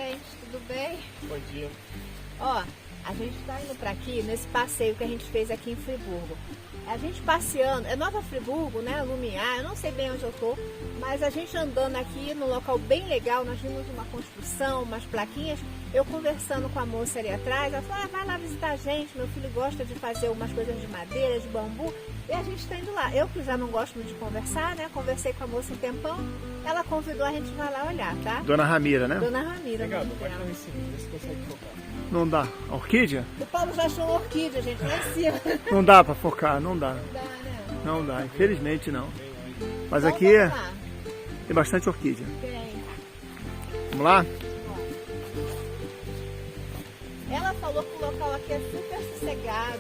gente, tudo bem? Bom dia. Ó, a gente tá indo pra aqui, nesse passeio que a gente fez aqui em Friburgo. A gente passeando, é Nova Friburgo, né, Lumiar, eu não sei bem onde eu tô, mas a gente andando aqui num local bem legal, nós vimos uma construção, umas plaquinhas, eu conversando com a moça ali atrás, ela falou, vai lá visitar a gente, meu filho gosta de fazer umas coisas de madeira, de bambu, e a gente tá indo lá. Eu que já não gosto muito de conversar, né, conversei com a moça um tempão, ela convidou a gente vai lá olhar, tá? Dona Ramira, né? Dona Ramira, Legal, nome pode dela. estar em cima, vê se consegue focar. Não dá. A orquídea? O Paulo já achou uma orquídea, gente, lá em cima. Não dá pra focar, não dá. Não dá, né? Não dá, infelizmente não. Mas Então, aqui vamos lá. tem bastante orquídea. Tem. Vamos lá? Ela falou que o local aqui é super sossegado,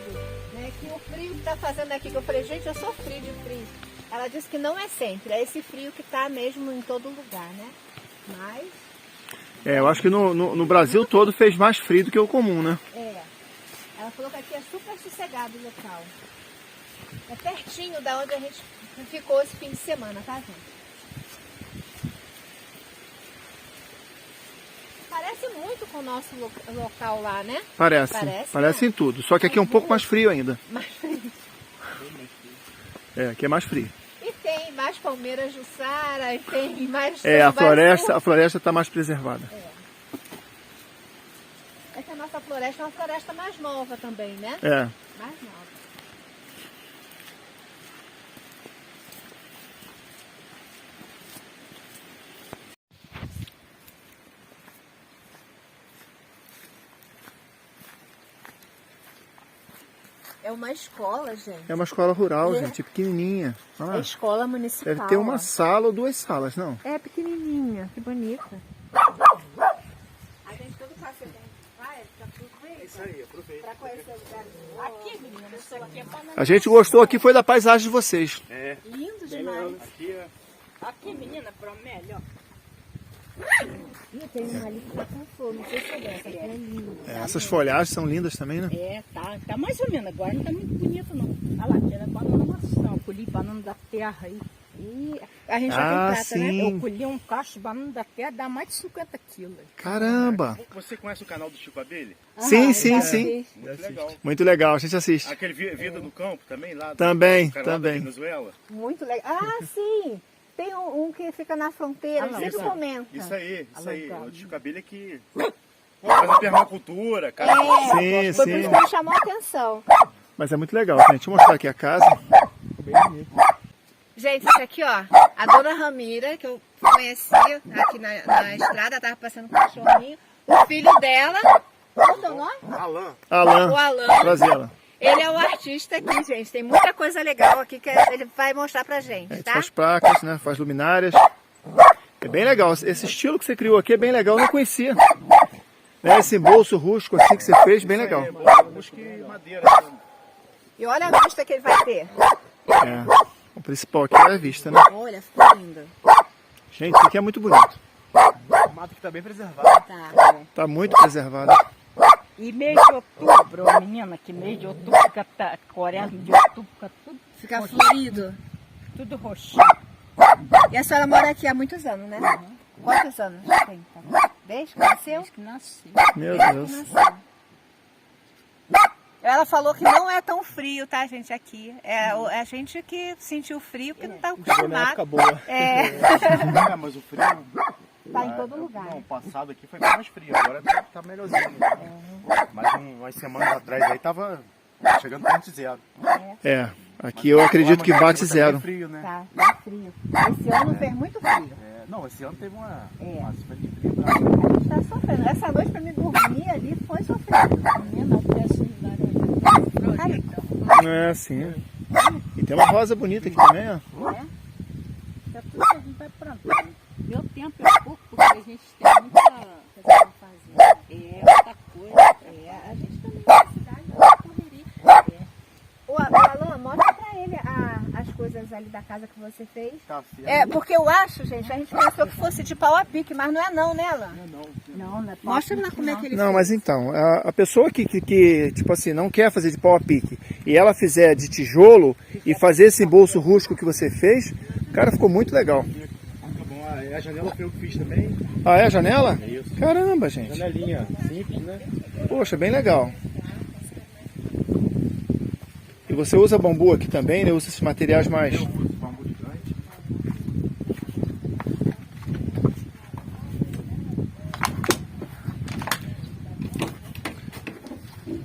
né? Que o frio que tá fazendo aqui, que eu falei, gente, eu sou frio de frio. Ela disse que não é sempre, é esse frio que tá mesmo em todo lugar, né? Mas, Eu acho que no Brasil todo fez mais frio do que o comum, né? ela falou que aqui é super sossegado o local. É pertinho da onde a gente ficou esse fim de semana, tá, gente? Parece muito com o nosso local lá, né? Parece. Parece, Parece né? em tudo. Só que aqui é um pouco mais frio ainda. Mas Aqui é mais frio. e tem mais palmeiras jussara, e tem mais... A floresta está mais preservada. Essa nossa floresta é uma floresta mais nova também, né? É. Mais nova. É uma escola, gente. É uma escola rural, gente, pequenininha. Olha É lá. escola municipal. Deve ter uma ó. sala ou duas salas, não? É pequenininha, que bonita. A gente todo passeio vai, fica tudo bem. Isso aí, aproveita. Pra conhecer o lugar. Aqui, menina, isso aqui é banana. A gente gostou aqui foi da paisagem de vocês. É. Lindo demais. Aqui, ó. Aqui, menina, promete, ó. Ih, tem uma ali que tá com flor, não sei se é dessa, aqui é linda. Essas folhagens são lindas também, né? É, tá mais ou menos. Agora não tá muito bonito, não. Olha lá, tira banana maçã. Eu colhi banana da terra aí. E a gente já Ah, tem prata, né? sim. Eu colhi um cacho de banana da terra, dá mais de 50 quilos. Caramba! Você conhece o canal do Chico Abelha? Sim, sim, já sim. vi. Muito legal. Muito legal, a gente assiste. Aquele Vida no Campo também, lá do Também, cara lá da também. Venezuela. Muito legal. Ah, sim! Tem um que fica na fronteira, ele sempre comenta. Isso aí, isso aí. Alô, O Chico Abelha que faz a permacultura, cara. Sim, Foi por isso sim. que me chamou a atenção. Mas é muito legal, gente. Deixa eu mostrar aqui a casa. Ficou bem bonito. Gente, isso aqui, ó, a dona Ramira, que eu conhecia aqui na estrada, tava passando com o cachorrinho. O filho dela, qual é o teu nome? Alan. O Alan, Alan. prazer, Alan. Ele é o artista aqui, gente. Tem muita coisa legal aqui que ele vai mostrar pra A gente, gente tá? faz placas, né? Faz luminárias. É bem legal. Esse estilo que você criou aqui é bem legal, eu não conhecia. Né? Esse bolso rústico assim que você fez, bem legal. Busque madeira. E olha a vista que ele vai ter. É. O principal aqui é a vista, né? Olha, ficou lindo. Gente, isso aqui é muito bonito. O mato que tá bem preservado. Tá. Tá muito preservado. E mês de outubro, ó, menina, que mês de outubro fica, quaresma de outubro fica Fica florido. tudo roxinho. E a senhora mora aqui há muitos anos, né? Quantos anos tem? Desde que nasceu? Desde que nasci. Meu Desde que Deus. nasceu. Ela falou que não é tão frio, tá, gente, aqui. É a gente que sentiu frio porque não tá Chegou na época acostumado. boa. É, É, mas o frio... tá em todo lugar. Não, o passado aqui foi bem mais frio, agora tá melhorzinho. Mas umas semanas atrás aí tava chegando perto de zero. É. Aqui eu acredito que bate zero. Tá frio, né? Tá frio. Esse ano fez muito frio. É, não, esse ano teve uma frente de frio. A gente tá sofrendo. Essa noite pra mim dormir ali foi sofrendo. Menina, até essa idade florida. É, sim. E tem uma rosa bonita aqui também, ó. Tá tudo que a gente vai plantando. Meu tempo é pouco, porque a gente tem muita coisa pra fazer. É, muita coisa. A gente também na cidade não correria. Ô, Alan, mostra pra ele as coisas ali da casa que você fez. Tá certo. É, porque eu acho, gente, a gente pensou que fosse de pau a pique, mas não é não, né, Alan? Não, não é Mostra lá como é que ele Não, fez. mas então, a pessoa que, tipo assim, não quer fazer de pau a pique e ela fizer de tijolo e fazer esse bolso rústico que você fez, cara, ficou muito legal. Tá bom, a a janela foi eu que fiz também. Ah, é a janela? É isso. Caramba, gente. Janelinha simples, né? Poxa, bem legal. E você usa bambu aqui também, né? Usa esses materiais mais... Eu uso bambu gigante.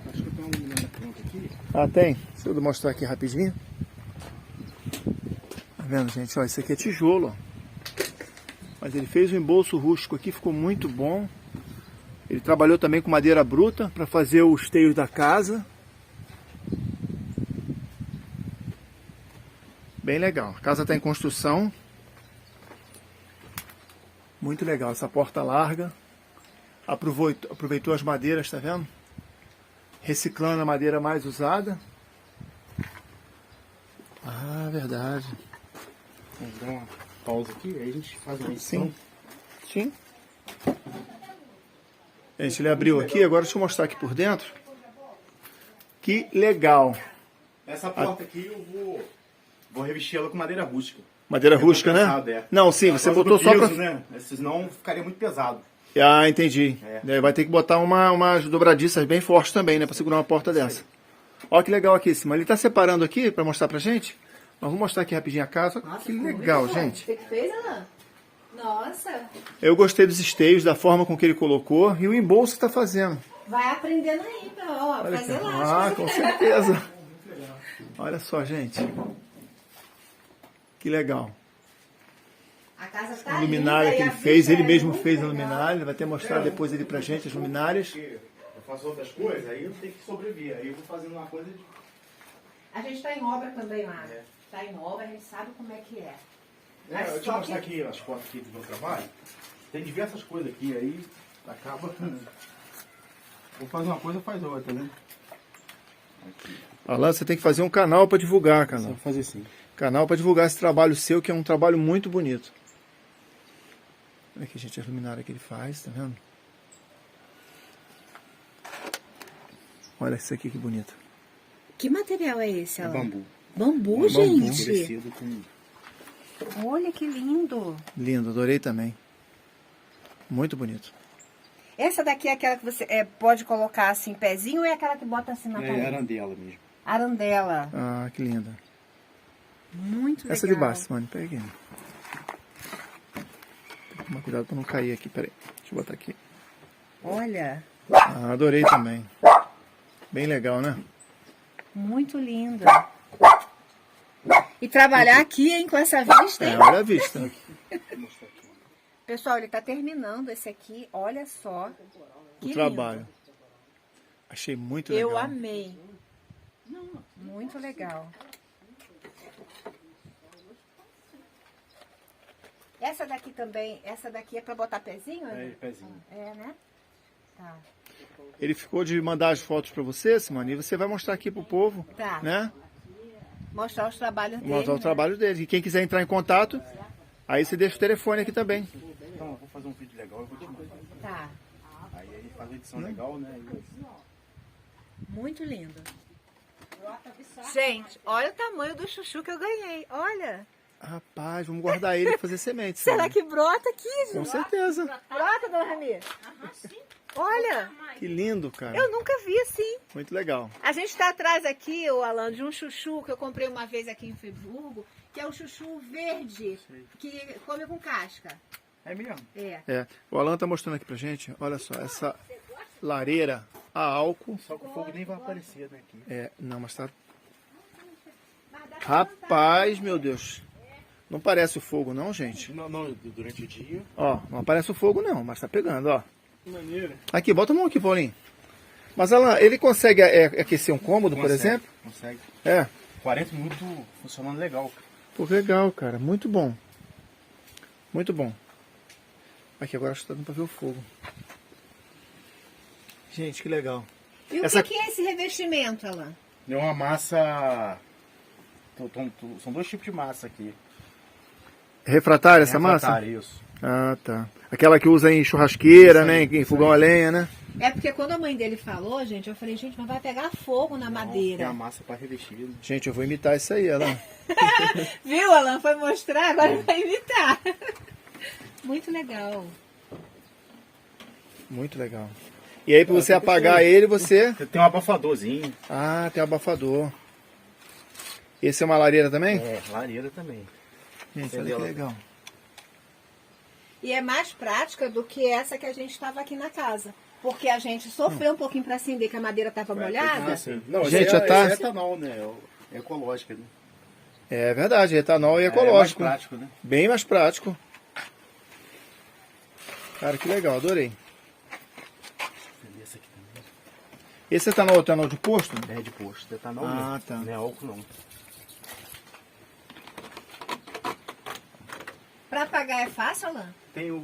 Acho que eu tenho uma luminária pronta aqui. Ah, tem? Deixa eu mostrar aqui rapidinho. Tá vendo, gente? Ó, esse aqui é tijolo, ó. Mas ele fez um embolso rústico aqui, ficou muito bom. Ele trabalhou também com madeira bruta para fazer os teios da casa. Bem legal. A casa está em construção. Muito legal. Essa porta larga. Aproveitou as madeiras, tá vendo? Reciclando a madeira mais usada. Ah, verdade. Vamos dar uma pausa aqui, aí a gente faz uma edição. Sim. Gente, ele abriu aqui. Agora deixa eu mostrar aqui por dentro. Que legal. Essa porta aqui eu vou revestir ela com madeira rústica. Madeira Eu tô rústica, né? pensado, é. Não, sim, você Por causa botou do só peso, pra... né? Senão ficaria muito pesado. Ah, entendi. É. Vai ter que botar umas dobradiças bem fortes também, né? Pra segurar uma porta dessa. Olha que legal aqui, Simão. Ele tá separando aqui pra mostrar pra gente. Nós vamos mostrar aqui rapidinho a casa. Olha que legal, gente. Você que fez, Alan? Nossa, Eu gostei dos esteios, da forma com que ele colocou. E o embolso que tá fazendo. vai aprendendo aí, ó, Olha fazer aqui. lá. Ah, com certeza. Olha só, gente. Que legal. A casa tá A luminária linda, que e ele a fez, vista ele é mesmo muito fez a legal. luminária. Ele vai até mostrar depois ele pra gente as luminárias. Eu faço outras coisas, aí eu tenho que sobreviver. Aí eu vou fazendo uma coisa de... A gente tá em obra também lá. Tá em obra, a gente sabe como é que é. Mas Deixa eu só mostrar que- aqui as fotos aqui do meu trabalho. Tem diversas coisas aqui, aí acaba... Vou fazer uma coisa, faz outra, né? Alan, você tem que fazer um canal pra divulgar, cara. Vou fazer assim. Canal para divulgar esse trabalho seu, que é um trabalho muito bonito. Olha aqui, gente, a luminária que ele faz, tá vendo? Olha isso aqui que bonito. Que material é esse, É Alan? bambu. Bambu, gente. Endurecido com... Olha que lindo. Lindo, adorei também. Muito bonito. Essa daqui é aquela que você pode colocar assim, pezinho, ou é aquela que bota assim na É parede? arandela mesmo. Arandela. Ah, que linda. Muito legal. Essa de baixo, mano, pega aqui. Tem que tomar cuidado para não cair aqui, peraí. Deixa eu botar aqui. Olha, Ah, adorei também. Bem legal, né? muito lindo. E trabalhar aqui, hein, com essa vista, hein? É, olha a vista. Pessoal, ele tá terminando esse aqui, olha só. O Que trabalho. lindo. Achei muito legal. Eu amei. Muito legal. Essa daqui também, essa daqui é pra botar pezinho? É, né? pezinho. É, né? Tá. Ele ficou de mandar as fotos para você, Simone, e você vai mostrar aqui pro povo, Tá. né? Mostrar os trabalhos dele. Mostrar o né? trabalho dele. E quem quiser entrar em contato, aí você deixa o telefone aqui também. Então, eu vou fazer um vídeo legal, eu vou te mandar. Tá. Aí faz uma edição legal, né? Muito lindo. Gente, olha o tamanho do chuchu que eu ganhei. Olha. Rapaz, vamos guardar ele para fazer semente. Será Simone. que brota aqui, Com gente? certeza. Brota, dona Rami? Olha, Que lindo, cara. eu nunca vi assim. Muito legal. A gente está atrás aqui, o Alan, de um chuchu que eu comprei uma vez aqui em Friburgo, que é o chuchu verde, que come com casca. É mesmo? É. É, o Alan tá mostrando aqui pra gente, olha só, essa lareira a álcool. Só que o fogo nem vai aparecer, né? Aqui. É, não, mas tá... Rapaz, meu Deus. Não parece o fogo não, gente. Não, durante o dia. Ó, não aparece o fogo não, mas tá pegando, ó. Que maneira. Aqui, bota a mão aqui, Paulinho. Mas, Alan, ele consegue aquecer um cômodo, por exemplo? Consegue. É. 40 minutos funcionando legal. Pô, legal, cara. Muito bom. Muito bom. Aqui, agora acho que tá dando pra ver o fogo. Gente, que legal. E o Essa- que é esse revestimento, Alan? É uma massa... São dois tipos de massa aqui. Refratária essa massa? Refratária, isso. Ah, tá. Aquela que usa em churrasqueira, Isso né? aí, Em isso fogão aí. a lenha, né? É porque quando a mãe dele falou, gente, eu falei, gente, mas vai pegar fogo na É madeira. a massa para revestir. Né? Gente, eu vou imitar isso aí, Alan. Viu, Alan? Foi mostrar, agora vai imitar. Muito legal. Muito legal. E aí, para você apagar ele, você... Tem um abafadorzinho. Ah, tem abafador. Esse é uma lareira também? É, lareira também. Gente, olha que legal. E é mais prática do que essa que a gente estava aqui na casa. Porque a gente sofreu um pouquinho para acender, que a madeira estava molhada. Ah, sim. Não, Gente, esse já tá- esse é etanol, né? É ecológica, né? É verdade, etanol e É mais ecológico. prático, né? Bem mais prático. Cara, que legal, adorei. Esse aqui também. Esse etanol é etanol de posto? É de posto, etanol Ah, mesmo. tá. Não é álcool não. Para apagar é fácil, Alain? Tem o...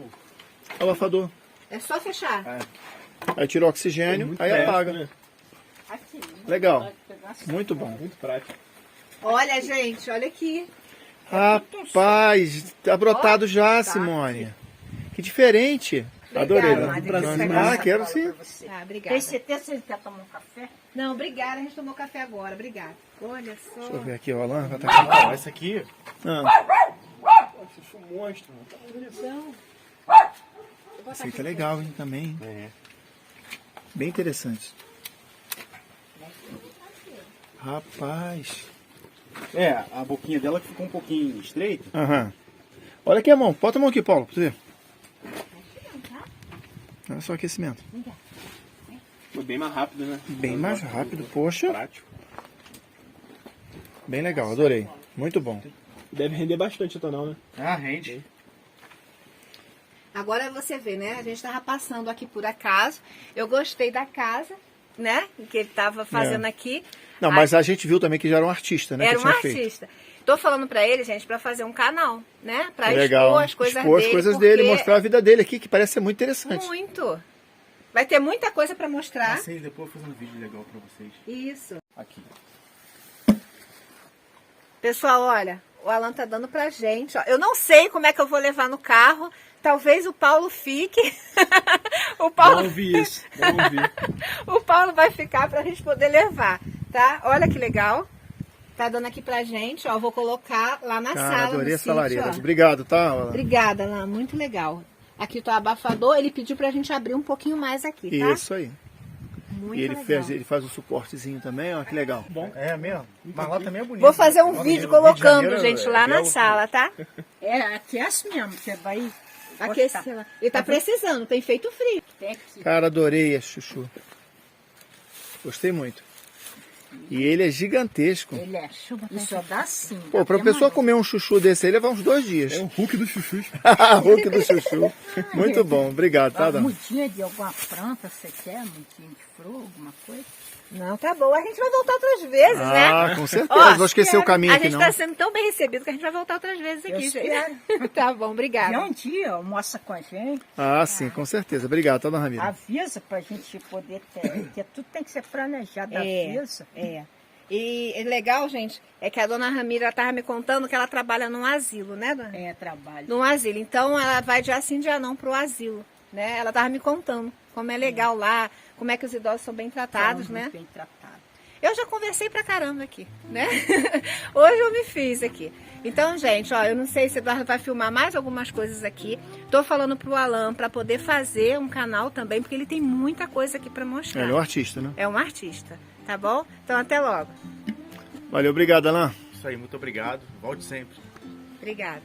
Abafador. É só fechar. Aí tira o oxigênio, aí apaga. né? Aqui. Legal. Pode pegar assim. Muito bom. Muito prático. Olha, gente, olha aqui. Rapaz, tá brotado já, Simone. Que diferente. Adorei. Obrigada, Né? madrinha. Você quer Ah, quero sim. Tá, obrigada. Tem certeza que ele quer tomar um café? Não, obrigada. A gente tomou café agora. Obrigada. Olha só. Deixa eu ver aqui, o Alan. Tá aqui. Não, essa aqui... Chuchu monstro. Então, Esse aí tá legal, hein, também. É. Bem interessante. Rapaz. É, a boquinha dela que ficou um pouquinho estreita. Aham. Olha aqui a mão. Bota a mão aqui, Paulo, pra você ver. Olha só o aquecimento. Foi bem mais rápido, né? Bem mais rápido, poxa. Prático. Bem legal, adorei. Muito bom. Deve render bastante etanol, né? Ah, rende. agora você vê, né? A gente estava passando aqui por acaso. Eu gostei da casa, né? Que ele estava fazendo aqui. Não, mas a gente viu também que já era um artista, né? Era que um tinha feito. artista. Tô falando pra ele, gente, pra fazer um canal, né? Pra Legal. expor as coisas Expor dele. as coisas dele, porque mostrar a vida dele aqui, que parece ser muito interessante. Muito. Vai ter muita coisa pra mostrar. Assim, depois eu vou fazer um vídeo legal pra vocês. Isso. Aqui. Pessoal, olha, o Alan tá dando pra gente, ó. Eu não sei como é que eu vou levar no carro. Talvez o Paulo fique. O Paulo... Não vi isso. Não vi. O Paulo vai ficar pra gente poder levar, tá? Olha que legal. Tá dando aqui pra gente, ó. Vou colocar lá na Cara, sala. adorei no essa sítio, lareira. ó. Obrigado, tá? Alan? Obrigada, Alan. Muito legal. Aqui tá o abafador. Ele pediu pra gente abrir um pouquinho mais aqui, tá? Isso aí. Muito E ele, legal. ele faz o suportezinho também, ó, que legal. É mesmo? Mas lá também é bonito. Vou fazer um Lá no vídeo Rio de colocando, Janeiro gente, é lá na belo. sala, tá? É, aquece mesmo, você vai Aquecer lá. Ele tá precisando, tem feito frio. Tem aqui. Cara, adorei esse chuchu. Gostei muito. E ele é gigantesco. Ele é chuva, só dá assim. Pô, pra pessoa comer um chuchu desse aí, levar uns 2 dias. É o Hulk do chuchu. Hulk do chuchu. Muito bom, obrigado, tá, Uma Dona? mudinha de alguma planta, você quer? Mudinha de flor, alguma coisa? Não, tá bom. A gente vai voltar outras vezes, né? Ah, com certeza. Ó, Vou esquecer o caminho a aqui, gente não. tá sendo tão bem recebido que a gente vai voltar outras vezes aqui, Eu gente. Tá bom, E obrigada. um dia almoça com a gente, Ah, sim, com certeza. Obrigado, tá, Dona Ramiro? avisa pra gente poder ter, porque tudo tem que ser planejado, avisa. É. E é legal, gente, é que a dona Ramira estava me contando que ela trabalha num asilo, né, dona? É, trabalho. Num asilo. Então ela vai dia sim, dia não pro asilo, né? Ela estava me contando como é legal lá, como é que os idosos são bem tratados, São né? muito bem tratados. Eu já conversei pra caramba aqui, né? Hoje eu me fiz aqui. Então, gente, ó, eu não sei se o Eduardo vai filmar mais algumas coisas aqui. Tô falando pro Alan pra poder fazer um canal também, porque ele tem muita coisa aqui pra mostrar. Ele é um artista, né? É um artista, tá bom? Então, até logo. Valeu, obrigado, Alan. Isso aí, muito obrigado. Volte sempre. Obrigada.